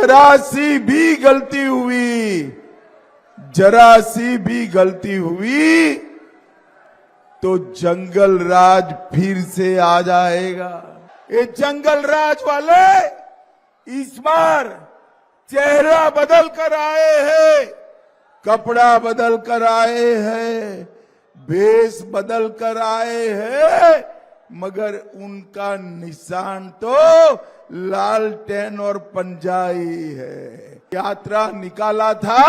जरा सी भी गलती हुई, जरा सी भी गलती हुई तो जंगल राज फिर से आ जाएगा। ये जंगल राज वाले इस बार चेहरा बदल कर आए हैं, कपड़ा बदल कर आए हैं, भेष बदल कर आए हैं, मगर उनका निशान तो लालटेन और पंजा ही है। यात्रा निकाला था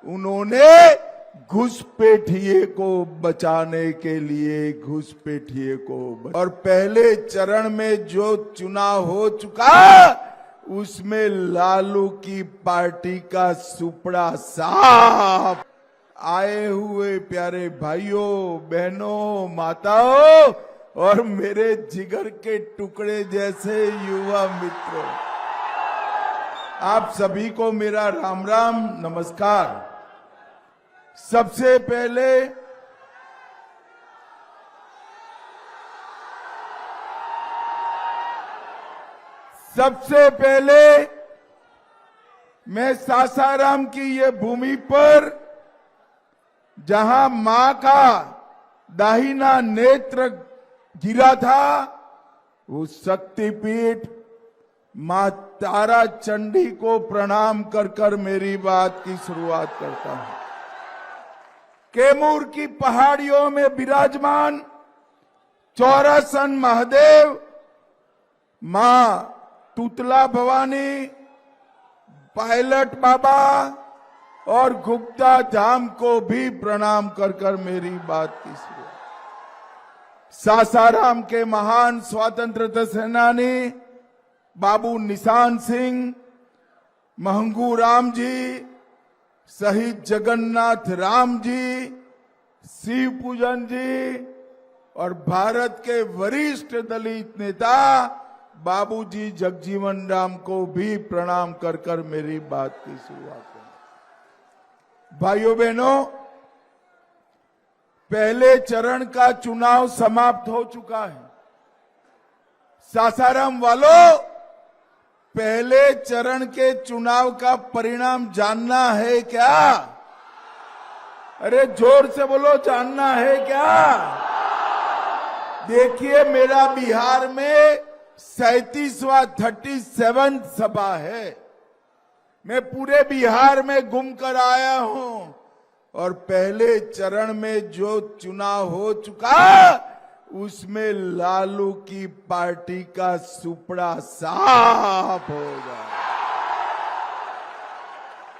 उन्होंने घुसपैठिए को बचाने के लिए, घुसपैठिए को। और पहले चरण में जो चुनाव हो चुका उसमें लालू की पार्टी का सुपड़ा साफ। आए हुए प्यारे भाइयों बहनों माताओं और मेरे जिगर के टुकड़े जैसे युवा मित्रों, आप सभी को मेरा राम राम नमस्कार। सबसे पहले मैं सासाराम की ये भूमि पर जहां मां का दाहिना नेत्र गिरा था, वो शक्तिपीठ मां तारा चंडी को प्रणाम कर कर मेरी बात की शुरुआत करता हूं। कैमूर की पहाड़ियों में विराजमान चौरासन महादेव, मां तुतला भवानी, पायलट बाबा और गुप्ता धाम को भी प्रणाम कर कर मेरी बात की शुरुआत। सासाराम के महान स्वतंत्रता सेनानी बाबू निशान सिंह, महंगू राम जी, शहीद जगन्नाथ राम जी, शिव पूजन जी और भारत के वरिष्ठ दलित नेता बाबूजी जगजीवन राम को भी प्रणाम कर कर मेरी बात की शुरुआत करें। भाइयों बहनों, पहले चरण का चुनाव समाप्त हो चुका है। सासाराम वालों, पहले चरण के चुनाव का परिणाम जानना है क्या? अरे जोर से बोलो, जानना है क्या? देखिए, मेरा बिहार में 37वां सभा है। मैं पूरे बिहार में घूम कर आया हूं और पहले चरण में जो चुनाव हो चुका उसमें लालू की पार्टी का सुपड़ा साफ होगा।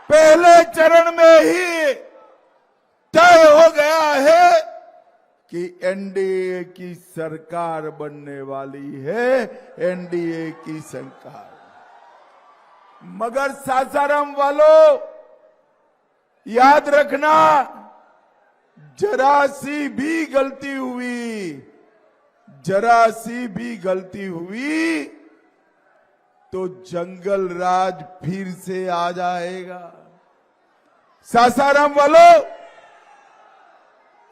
पहले चरण में ही तय हो गया है कि एनडीए की सरकार बनने वाली है, एनडीए की सरकार। मगर सासाराम वालों, याद रखना, जरा सी भी गलती हुई, जरा सी भी गलती हुई तो जंगल राज फिर से आ जाएगा। सासाराम वालों,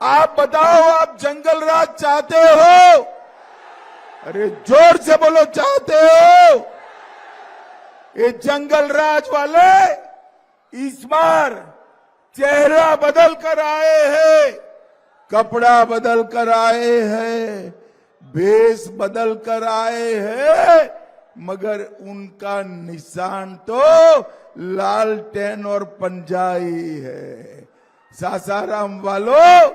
आप बताओ, आप जंगल राज चाहते हो? अरे जोर से बोलो, चाहते हो? ये जंगल राज वाले इस बार चेहरा बदल कर आए हैं, कपड़ा बदल कर आए हैं, भेष बदल कर आए हैं, मगर उनका निशान तो लालटेन और पंजा ही है। सासाराम वालों,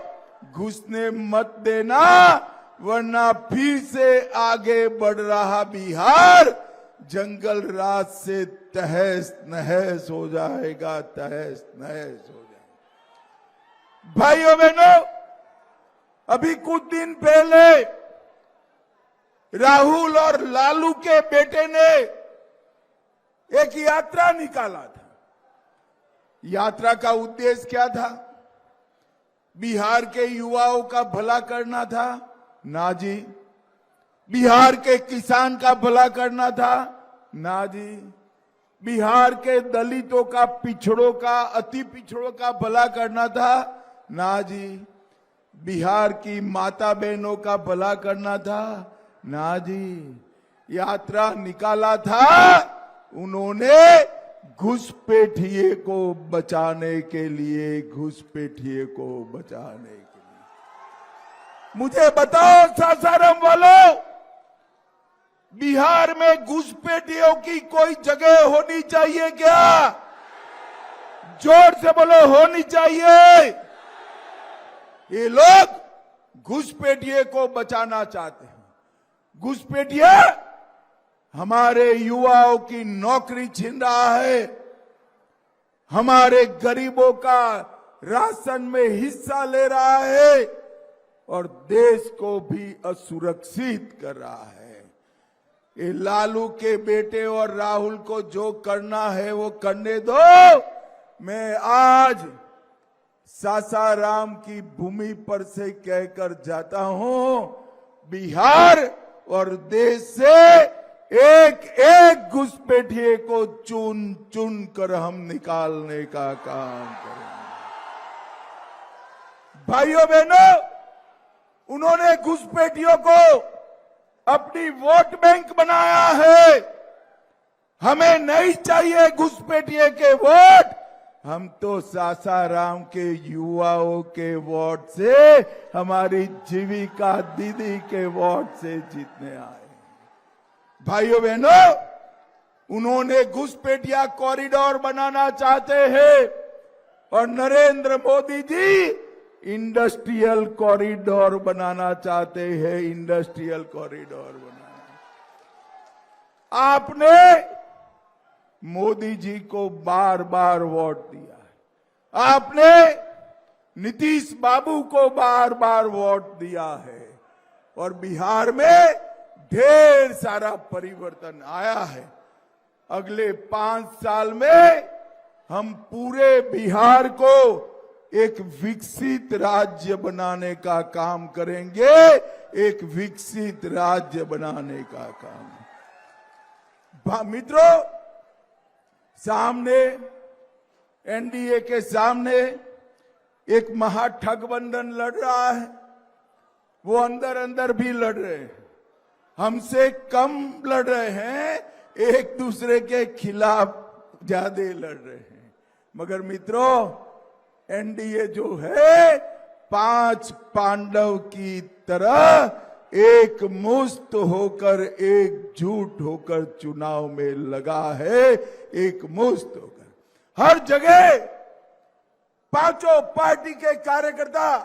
घुसने मत देना, वरना फिर से आगे बढ़ रहा बिहार जंगल राज से तहस नहस हो जाएगा, तहस नहस हो जाएगा। भाइयों बहनों, अभी कुछ दिन पहले राहुल और लालू के बेटे ने एक यात्रा निकाला था। यात्रा का उद्देश्य क्या था? बिहार के युवाओं का भला करना था? ना जी। बिहार के किसान का भला करना था? ना जी। बिहार के दलितों का, पिछड़ों का, अति पिछड़ों का भला करना था? ना जी। बिहार की माता बहनों का भला करना था? ना जी। यात्रा निकाला था उन्होंने घुसपैठिए को बचाने के लिए, घुसपैठिए को बचाने के लिए। मुझे बताओ सासाराम वालों, बिहार में घुसपैठियों की कोई जगह होनी चाहिए क्या? जोर से बोलो, होनी चाहिए। ये लोग घुसपैठिए को बचाना चाहते हैं। घुसपैठिया हमारे युवाओं की नौकरी छीन रहा है, हमारे गरीबों का राशन में हिस्सा ले रहा है और देश को भी असुरक्षित कर रहा है। ये लालू के बेटे और राहुल को जो करना है वो करने दो। मैं आज सासाराम की भूमि पर से कहकर जाता हूं, बिहार और देश से एक एक घुसपैठिए को चुन चुन कर हम निकालने का काम करेंगे। भाइयों बहनों, उन्होंने घुसपैठियों को अपनी वोट बैंक बनाया है। हमें नहीं चाहिए घुसपैठिए के वोट, हम तो सासाराम के युवाओं के वोट से, हमारी जीविका दीदी के वोट से जीतने आए। भाइयों बहनों, उन्होंने घुसपैठिया कॉरिडोर बनाना चाहते हैं और नरेंद्र मोदी जी इंडस्ट्रियल कॉरिडोर बनाना चाहते हैं। इंडस्ट्रियल कॉरिडोर बनाना, आपने मोदी जी को बार बार वोट दिया है, आपने नीतीश बाबू को बार बार वोट दिया है और बिहार में ढेर सारा परिवर्तन आया है। अगले 5 साल में हम पूरे बिहार को एक विकसित राज्य बनाने का काम करेंगे, एक विकसित राज्य बनाने का काम। मित्रों, सामने एनडीए के सामने एक महागठबंधन लड़ रहा है। वो अंदर अंदर भी लड़ रहे हैं, हमसे कम लड़ रहे हैं, एक दूसरे के खिलाफ ज्यादा लड़ रहे हैं। मगर मित्रों, एनडीए जो है 5 पांडव की तरह एक मुस्त होकर, एकजुट होकर चुनाव में लगा है, एक मुस्त होकर। हर जगह पांचों पार्टी के कार्यकर्ता,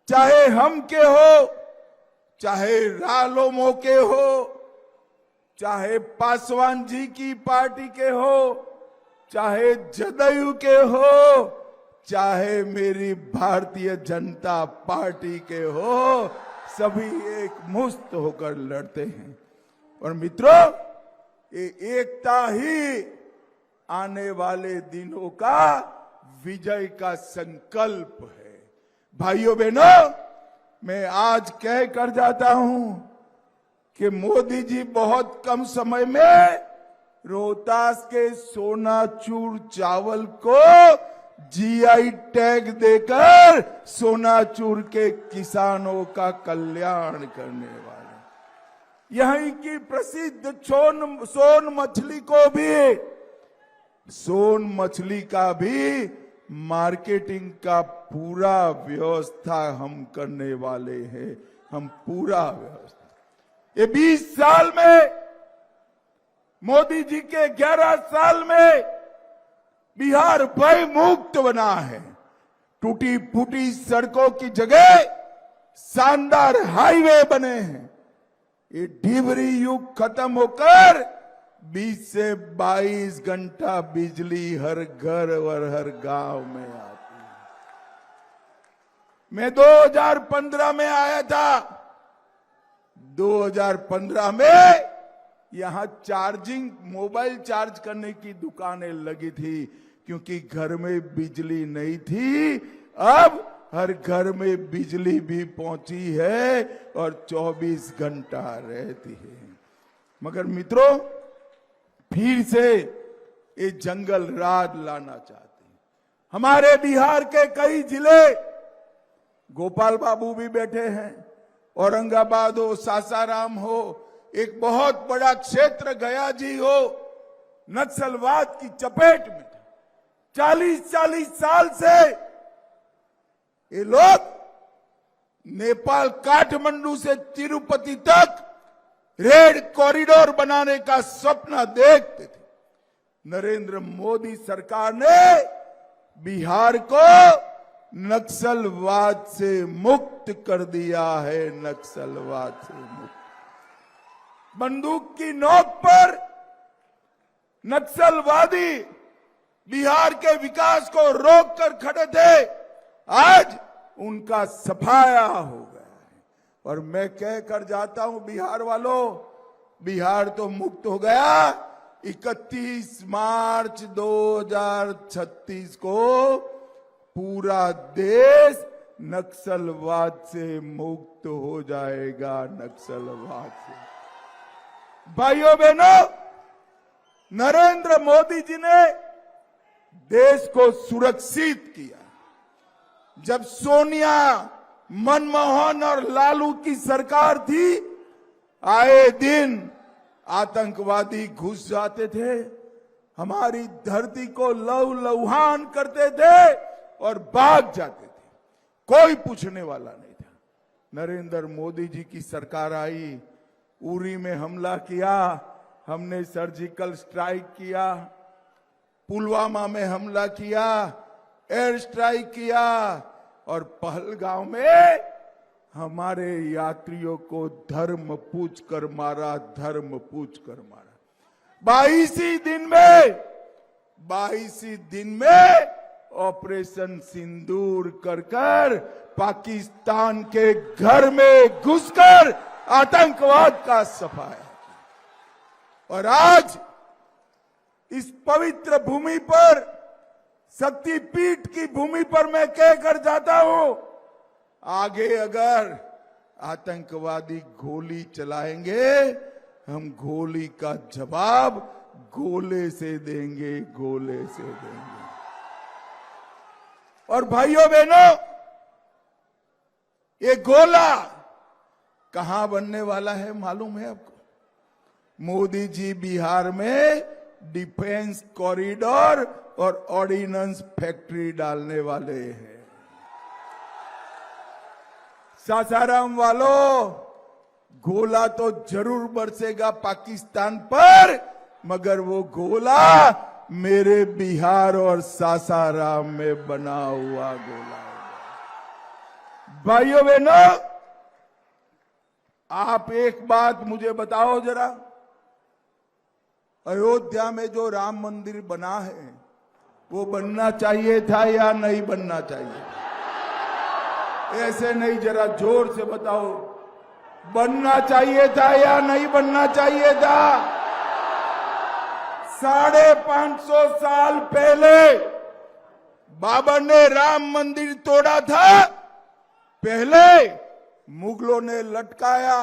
चाहे हम के हो, चाहे रालोमो के हो, चाहे पासवान जी की पार्टी के हो, चाहे जदयू के हो, चाहे मेरी भारतीय जनता पार्टी के हो, सभी एक मुस्त होकर लड़ते हैं। और मित्रों, ये एकता ही आने वाले दिनों का विजय का संकल्प है। भाइयों बहनों, मैं आज कह कर जाता हूं कि मोदी जी बहुत कम समय में रोहतास के सोनाचूर चावल को जीआई टैग देकर सोनाचूर के किसानों का कल्याण करने वाले। यहीं की प्रसिद्ध सोन मछली को भी, सोन मछली का भी मार्केटिंग का पूरा व्यवस्था हम करने वाले हैं। हम पूरा व्यवस्था, ये 20 साल में, मोदी जी के 11 साल में बिहार भय मुक्त बना है। टूटी फूटी सड़कों की जगह शानदार हाईवे बने हैं। ये ढिबरी युग खत्म होकर 20 से 22 घंटा बिजली हर घर और हर गांव में आती है। मैं 2015 में आया था। 2015 में यहां चार्जिंग, मोबाइल चार्ज करने की दुकानें लगी थी, क्योंकि घर में बिजली नहीं थी। अब हर घर में बिजली भी पहुंची है और 24 घंटा रहती है। मगर मित्रों, फिर से ये जंगल राज लाना चाहते हैं। हमारे बिहार के कई जिले, गोपाल बाबू भी बैठे हैं, औरंगाबाद हो, सासाराम हो, एक बहुत बड़ा क्षेत्र गया जी हो, नक्सलवाद की चपेट में था। 40-40 साल से ये लोग नेपाल काठमांडू से तिरुपति तक रेड कॉरिडोर बनाने का सपना देखते थे। नरेंद्र मोदी सरकार ने बिहार को नक्सलवाद से मुक्त कर दिया है, नक्सलवाद से मुक्त। बंदूक की नोक पर नक्सलवादी बिहार के विकास को रोक कर खड़े थे, आज उनका सफाया हो गया है। और मैं कह कर जाता हूं बिहार वालों, बिहार तो मुक्त हो गया। 31 मार्च 2036 को पूरा देश नक्सलवाद से मुक्त हो जाएगा, नक्सलवाद से। भाइयों बहनों, नरेंद्र मोदी जी ने देश को सुरक्षित किया। जब सोनिया, मनमोहन और लालू की सरकार थी, आए दिन आतंकवादी घुस जाते थे, हमारी धरती को लहूलुहान करते थे और भाग जाते थे, कोई पूछने वाला नहीं था। नरेंद्र मोदी जी की सरकार आई, उरी में हमला किया, हमने सर्जिकल स्ट्राइक किया, पुलवामा में हमला किया, एयर स्ट्राइक किया और पहलगांव में हमारे यात्रियों को धर्म पूछ कर मारा, धर्म पूछ कर मारा। 22 दिन में ऑपरेशन सिंदूर कर पाकिस्तान के घर में घुसकर आतंकवाद का सफाया। और आज इस पवित्र भूमि पर, शक्तिपीठ की भूमि पर मैं कहकर जाता हूं, आगे अगर आतंकवादी गोली चलाएंगे, हम गोली का जवाब गोले से देंगे, गोले से देंगे। और भाइयों बहनों, ये गोला कहां बनने वाला है मालूम है आपको? मोदी जी बिहार में डिफेंस कॉरिडोर और ऑर्डिनेंस फैक्ट्री डालने वाले हैं। सासाराम वालों, गोला तो जरूर बरसेगा पाकिस्तान पर, मगर वो गोला मेरे बिहार और सासाराम में बना हुआ गोला है। भाइयों बहनों, आप एक बात मुझे बताओ जरा, अयोध्या में जो राम मंदिर बना है वो बनना चाहिए था या नहीं बनना चाहिए? ऐसे नहीं, जरा जोर से बताओ, बनना चाहिए था या नहीं बनना चाहिए था? 550 साल पहले बाबर ने राम मंदिर तोड़ा था। पहले मुगलों ने लटकाया,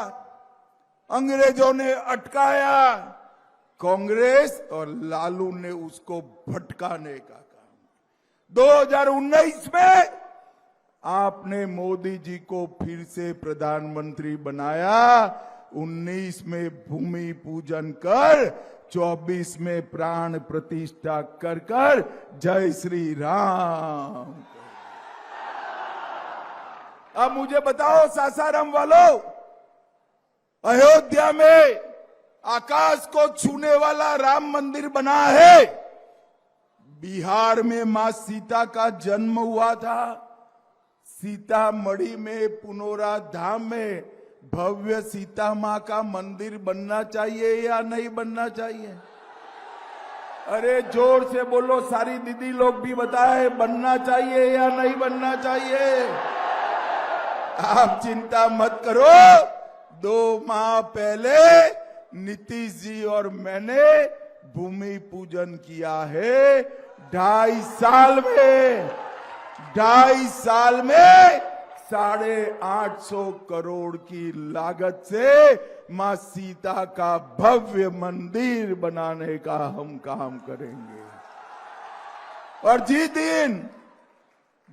अंग्रेजों ने अटकाया, कांग्रेस और लालू ने उसको भटकाने का काम। 2019 में आपने मोदी जी को फिर से प्रधानमंत्री बनाया। 19 में भूमि पूजन कर, 24 में प्राण प्रतिष्ठा कर कर जय श्री राम। अब मुझे बताओ सासाराम वालों, अयोध्या में आकाश को छूने वाला राम मंदिर बना है। बिहार में मां सीता का जन्म हुआ था। सीतामढ़ी में पुनौरा धाम में भव्य सीता मां का मंदिर बनना चाहिए या नहीं बनना चाहिए? अरे जोर से बोलो, सारी दीदी लोग भी बताए, बनना चाहिए या नहीं बनना चाहिए? आप चिंता मत करो, 2 माह पहले नीतीश जी और मैंने भूमि पूजन किया है। 2.5 साल में 850 करोड़ की लागत से मां सीता का भव्य मंदिर बनाने का हम काम करेंगे। और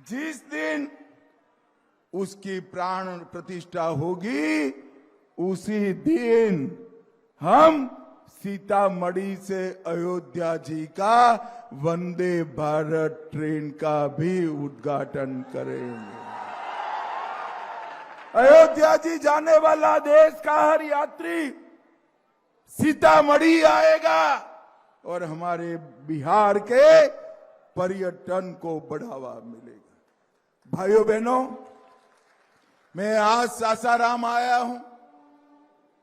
जिस दिन उसकी प्राण प्रतिष्ठा होगी, उसी दिन हम सीतामढ़ी से अयोध्या जी का वंदे भारत ट्रेन का भी उद्घाटन करेंगे। अयोध्या जी जाने वाला देश का हर यात्री सीतामढ़ी आएगा और हमारे बिहार के पर्यटन को बढ़ावा मिलेगा। भाइयों बहनों, मैं आज सासाराम आया हूं।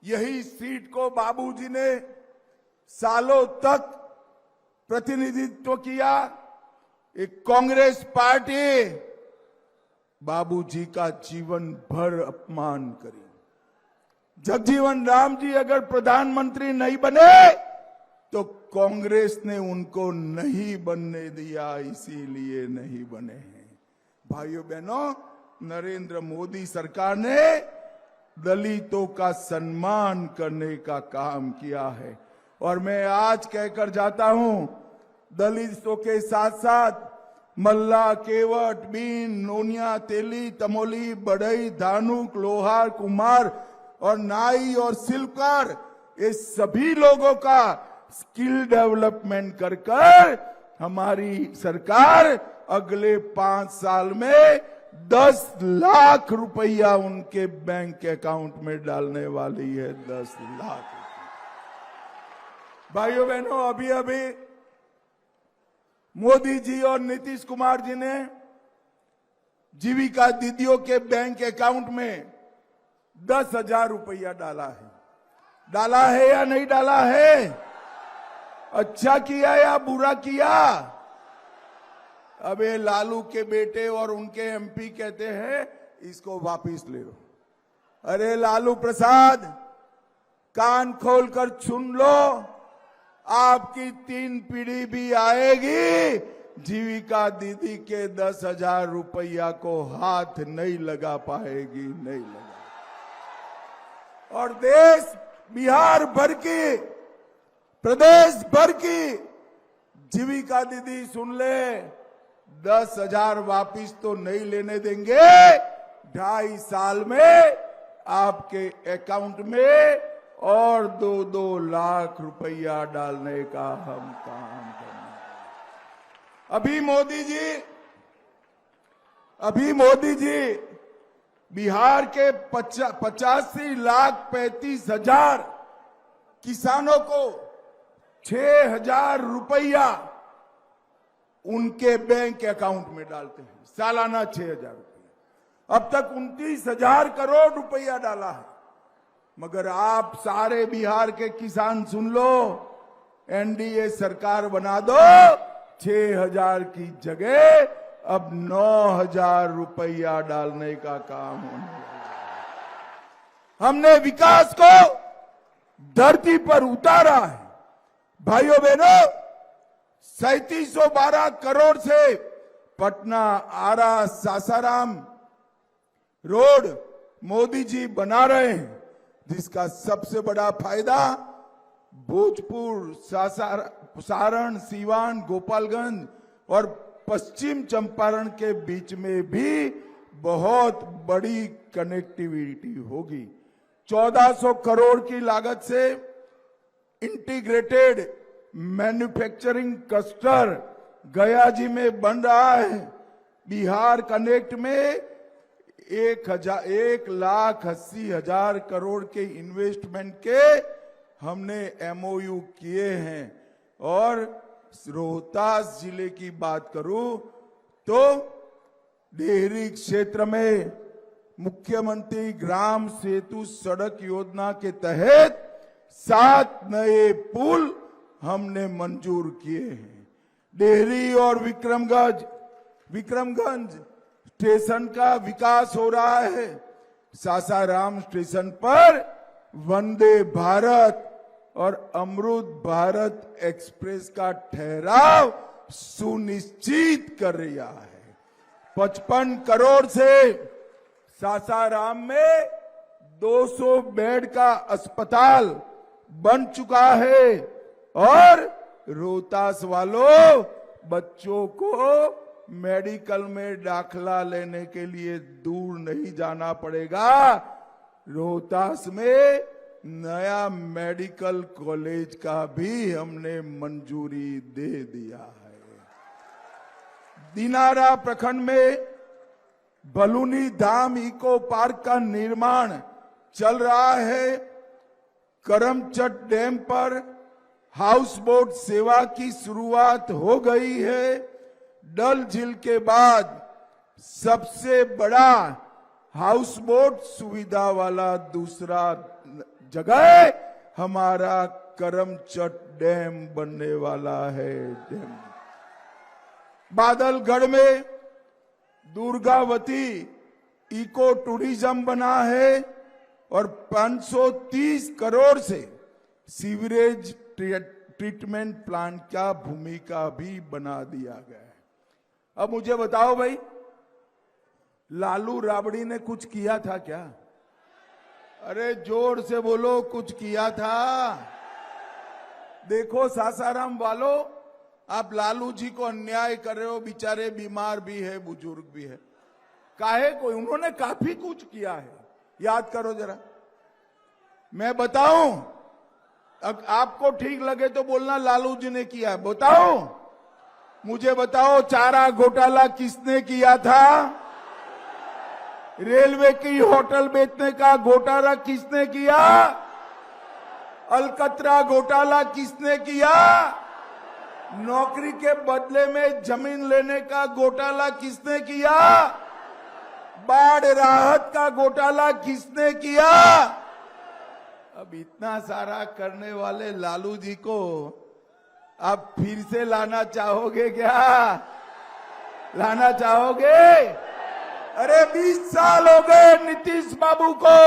यही सीट को बाबूजी ने सालों तक प्रतिनिधित्व किया। एक कांग्रेस पार्टी बाबूजी का जीवन भर अपमान करी। जगजीवन राम जी अगर प्रधानमंत्री नहीं बने तो कांग्रेस ने उनको नहीं बनने दिया, इसीलिए नहीं बने हैं। भाइयों बहनों, नरेंद्र मोदी सरकार ने दलितों का सम्मान करने का काम किया है और मैं आज कहकर जाता हूं, दलितों के साथ साथ मल्ला, केवट, बीन, नोनिया, तेली, तमोली, बढ़ई, धानुक, लोहार, कुम्हार और नाई और शिल्पकार, ये सभी लोगों का स्किल डेवलपमेंट कर कर हमारी सरकार अगले 5 साल में 10 लाख रुपया उनके बैंक अकाउंट में डालने वाली है। 10 लाख। भाइयों बहनों, अभी अभी मोदी जी और नीतीश कुमार जी ने जीविका दीदियों के बैंक अकाउंट में 10,000 रुपया डाला है। डाला है या नहीं डाला है? अच्छा किया या बुरा किया? अब ये लालू के बेटे और उनके एमपी कहते हैं इसको वापिस ले लो। अरे लालू प्रसाद, कान खोलकर सुन लो, आपकी 3 पीढ़ी भी आएगी, जीविका दीदी के 10,000 रुपया को हाथ नहीं लगा पाएगी, नहीं लगा। और देश बिहार भर की, प्रदेश भर की जीविका दीदी सुन ले, 10,000 वापिस तो नहीं लेने देंगे। 2.5 साल में आपके अकाउंट में और 2-2 लाख रुपया डालने का हम काम करना। अभी मोदी जी बिहार के 85,35,000 किसानों को 6,000 रुपया उनके बैंक अकाउंट में डालते हैं, सालाना 6,000 रुपया। अब तक 29,000 करोड़ रुपया डाला है। मगर आप सारे बिहार के किसान सुन लो, एनडीए सरकार बना दो, 6,000 की जगह अब 9,000 रुपया डालने का काम होने लगा। हमने विकास को धरती पर उतारा है। भाइयों बहनों, 3712 करोड़ से पटना, आरा, सासाराम रोड मोदी जी बना रहे हैं, जिसका सबसे बड़ा फायदा भोजपुर, सारण, सीवान, गोपालगंज और पश्चिम चंपारण के बीच में भी बहुत बड़ी कनेक्टिविटी होगी। 1400 करोड़ की लागत से इंटीग्रेटेड मैन्युफैक्चरिंग क्लस्टर गया जी में बन रहा है। बिहार कनेक्ट में 1,80,000 करोड़ के इन्वेस्टमेंट के हमने एमओयू किए हैं। और रोहतास जिले की बात करूं तो डेहरी क्षेत्र में मुख्यमंत्री ग्राम सेतु सड़क योजना के तहत 7 नए पुल हमने मंजूर किए हैं। डेहरी और विक्रमगंज स्टेशन का विकास हो रहा है। सासाराम स्टेशन पर वंदे भारत और अमृत भारत एक्सप्रेस का ठहराव सुनिश्चित कर रहा है। 55 करोड़ से सासाराम में 200 बेड का अस्पताल बन चुका है और रोहतास वालों, बच्चों को मेडिकल में दाखला लेने के लिए दूर नहीं जाना पड़ेगा। रोहतास में नया मेडिकल कॉलेज का भी हमने मंजूरी दे दिया है। दिनारा प्रखंड में बलूनी धाम इको पार्क का निर्माण चल रहा है। करमचट डैम पर हाउस बोट सेवा की शुरुआत हो गई है। डल झील के बाद सबसे बड़ा हाउस बोट सुविधा वाला दूसरा जगह हमारा करमचट डैम बनने वाला है। डैम बादलगढ़ में दुर्गावती इको टूरिज्म बना है और 530 करोड़ से सीवरेज ट्रीटमेंट प्लांट का भूमिका भी बना दिया गया है। अब मुझे बताओ भाई, लालू राबड़ी ने कुछ किया था क्या? अरे जोर से बोलो, कुछ किया था? देखो सासाराम वालों, आप लालू जी को अन्याय कर रहे हो। बेचारे बीमार भी है, बुजुर्ग भी है। काहे को? उन्होंने काफी कुछ किया है, याद करो जरा। मैं बताऊं, आपको ठीक लगे तो बोलना लालू जी ने किया। बताओ, मुझे बताओ, चारा घोटाला किसने किया था? रेलवे की होटल बेचने का घोटाला किसने किया? अलकतरा घोटाला किसने किया? नौकरी के बदले में जमीन लेने का घोटाला किसने किया? बाढ़ राहत का घोटाला किसने किया? अब इतना सारा करने वाले लालू जी को आप फिर से लाना चाहोगे क्या? लाना चाहोगे? अरे 20 साल हो गए नीतीश बाबू को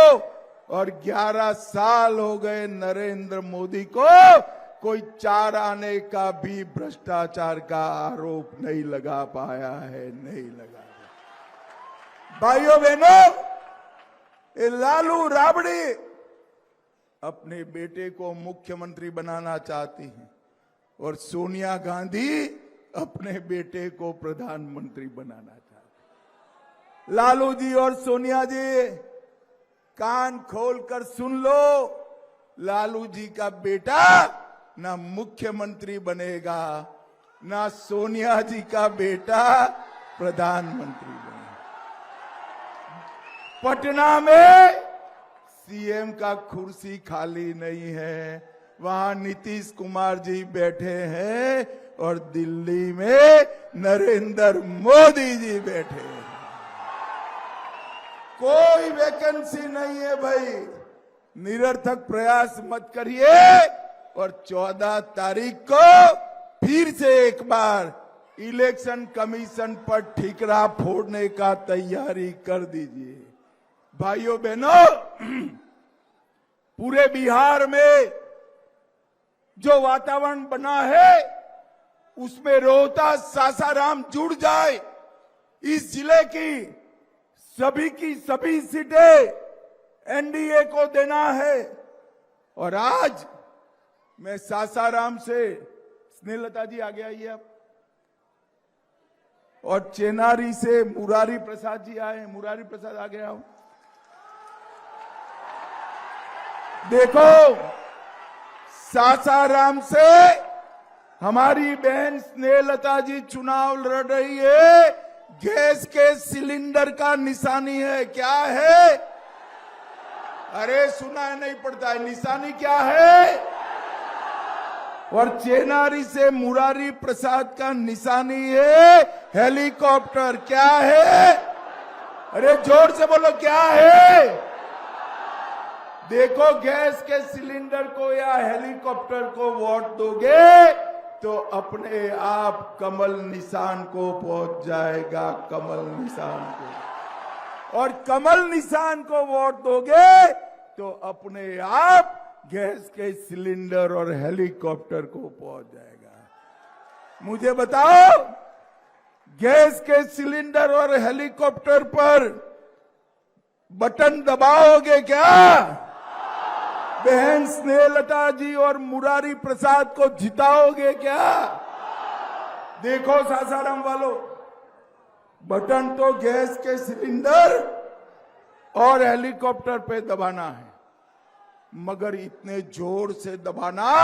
और 11 साल हो गए नरेंद्र मोदी को। कोई चार आने का भी भ्रष्टाचार का आरोप नहीं लगा पाया है, नहीं लगा। भाइयों बहनों, ये लालू राबड़ी अपने बेटे को मुख्यमंत्री बनाना चाहती हैं और सोनिया गांधी अपने बेटे को प्रधानमंत्री बनाना चाहती हैं। लालू जी और सोनिया जी, कान खोलकर सुन लो, लालू जी का बेटा ना मुख्यमंत्री बनेगा, ना सोनिया जी का बेटा प्रधानमंत्री बनेगा। पटना में सीएम का कुर्सी खाली नहीं है, वहां नीतीश कुमार जी बैठे हैं और दिल्ली में नरेंद्र मोदी जी बैठे हैं। कोई वैकेंसी नहीं है भाई, निरर्थक प्रयास मत करिए। और 14 तारीख को फिर से एक बार इलेक्शन कमीशन पर ठिकरा फोड़ने का तैयारी कर दीजिए। भाइयों बहनों, पूरे बिहार में जो वातावरण बना है उसमें रोहतास सासाराम जुड़ जाए। इस जिले की सभी सीटें एनडीए को देना है। और आज मैं सासाराम से, स्नेहलता जी आगे आइए आप, और चेनारी से मुरारी प्रसाद जी आए। मुरारी प्रसाद आगे आओ। देखो, सासाराम से हमारी बहन स्नेहलता जी चुनाव लड़ रही है। गैस के सिलेंडर का निशानी है। क्या है? अरे सुना नहीं पड़ता है, निशानी क्या है? और चेनारी से मुरारी प्रसाद का निशानी है हेलीकॉप्टर। क्या है? अरे जोर से बोलो, क्या है? देखो, गैस के सिलेंडर को या हेलीकॉप्टर को वोट दोगे तो अपने आप कमल निशान को पहुंच जाएगा, कमल निशान को। और कमल निशान को वोट दोगे तो अपने आप गैस के सिलेंडर और हेलीकॉप्टर को पहुंच जाएगा। मुझे बताओ, गैस के सिलेंडर और हेलीकॉप्टर पर बटन दबाओगे क्या? बहन स्नेहलता जी और मुरारी प्रसाद को जिताओगे क्या? देखो सासाराम वालों, बटन तो गैस के सिलेंडर और हेलीकॉप्टर पे दबाना है। मगर इतने जोर से दबाना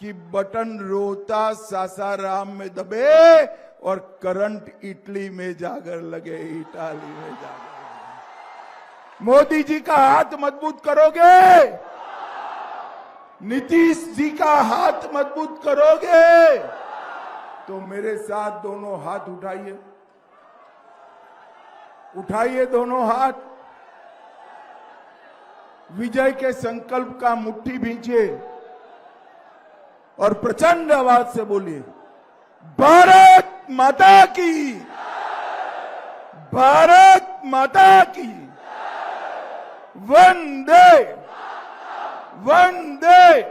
कि बटन रोहता सासाराम में दबे और करंट इटली में जाकर लगे, इटाली में जाकर लगे। मोदी जी का हाथ मजबूत करोगे, नीतीश जी का हाथ मजबूत करोगे तो मेरे साथ दोनों हाथ उठाइए, उठाइए दोनों हाथ, विजय के संकल्प का मुट्ठी भींचिए और प्रचंड आवाज से बोलिए, भारत माता की, भारत माता की, वंदे वंदे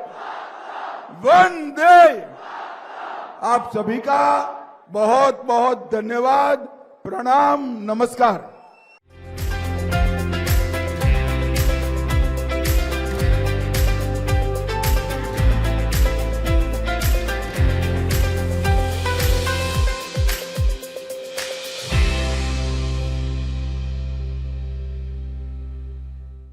वंदे। आप सभी का बहुत बहुत धन्यवाद, प्रणाम, नमस्कार।